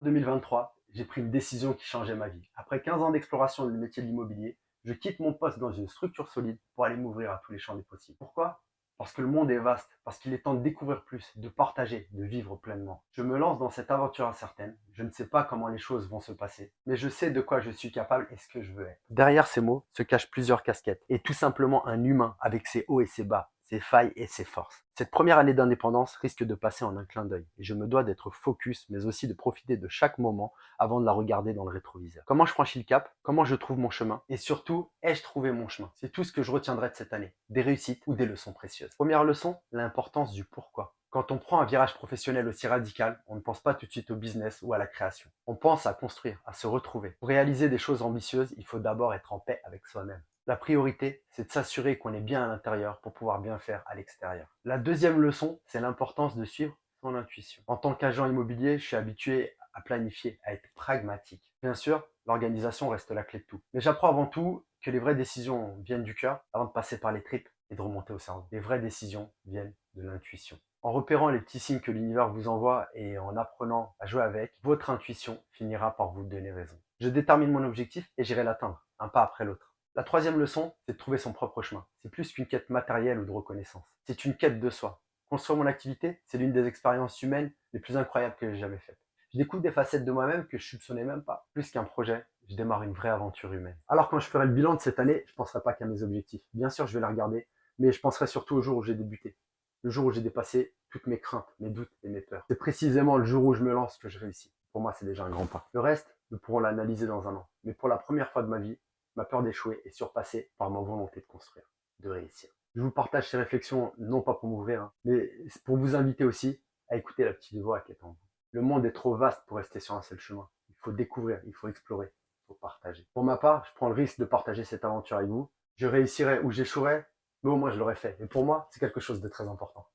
En 2023, j'ai pris une décision qui changeait ma vie. Après 15 ans d'exploration du métier de l'immobilier, je quitte mon poste dans une structure solide pour aller m'ouvrir à tous les champs des possibles. Pourquoi? Parce que le monde est vaste, parce qu'il est temps de découvrir plus, de partager, de vivre pleinement. Je me lance dans cette aventure incertaine. Je ne sais pas comment les choses vont se passer, mais je sais de quoi je suis capable et ce que je veux être. Derrière ces mots se cachent plusieurs casquettes et tout simplement un humain avec ses hauts et ses bas, ses failles et ses forces. Cette première année d'indépendance risque de passer en un clin d'œil et je me dois d'être focus mais aussi de profiter de chaque moment avant de la regarder dans le rétroviseur. Comment je franchis le cap? Comment je trouve mon chemin? Et surtout, ai-je trouvé mon chemin? C'est tout ce que je retiendrai de cette année, des réussites ou des leçons précieuses. Première leçon, l'importance du pourquoi. Quand on prend un virage professionnel aussi radical, on ne pense pas tout de suite au business ou à la création. On pense à construire, à se retrouver. Pour réaliser des choses ambitieuses, il faut d'abord être en paix avec soi-même. La priorité, c'est de s'assurer qu'on est bien à l'intérieur pour pouvoir bien faire à l'extérieur. La deuxième leçon, c'est l'importance de suivre son intuition. En tant qu'agent immobilier, je suis habitué à planifier, à être pragmatique. Bien sûr, l'organisation reste la clé de tout. Mais j'apprends avant tout que les vraies décisions viennent du cœur avant de passer par les tripes et de remonter au cerveau. Les vraies décisions viennent de l'intuition. En repérant les petits signes que l'univers vous envoie et en apprenant à jouer avec, votre intuition finira par vous donner raison. Je détermine mon objectif et j'irai l'atteindre, un pas après l'autre. La troisième leçon, c'est de trouver son propre chemin. C'est plus qu'une quête matérielle ou de reconnaissance. C'est une quête de soi. Construire mon activité, c'est l'une des expériences humaines les plus incroyables que j'ai jamais faites. Je découvre des facettes de moi-même que je soupçonnais même pas. Plus qu'un projet, je démarre une vraie aventure humaine. Alors quand je ferai le bilan de cette année, je ne penserai pas qu'à mes objectifs. Bien sûr, je vais les regarder, mais je penserai surtout au jour où j'ai débuté. Le jour où j'ai dépassé toutes mes craintes, mes doutes et mes peurs. C'est précisément le jour où je me lance que je réussis. Pour moi, c'est déjà un grand pas. Le reste, nous pourrons l'analyser dans un an. Mais pour la première fois de ma vie, ma peur d'échouer est surpassée par ma volonté de construire, de réussir. Je vous partage ces réflexions, non pas pour m'ouvrir, mais pour vous inviter aussi à écouter la petite voix qui est en vous. Le monde est trop vaste pour rester sur un seul chemin. Il faut découvrir, il faut explorer, il faut partager. Pour ma part, je prends le risque de partager cette aventure avec vous. Je réussirai ou j'échouerai, mais au moins je l'aurai fait. Et pour moi, c'est quelque chose de très important.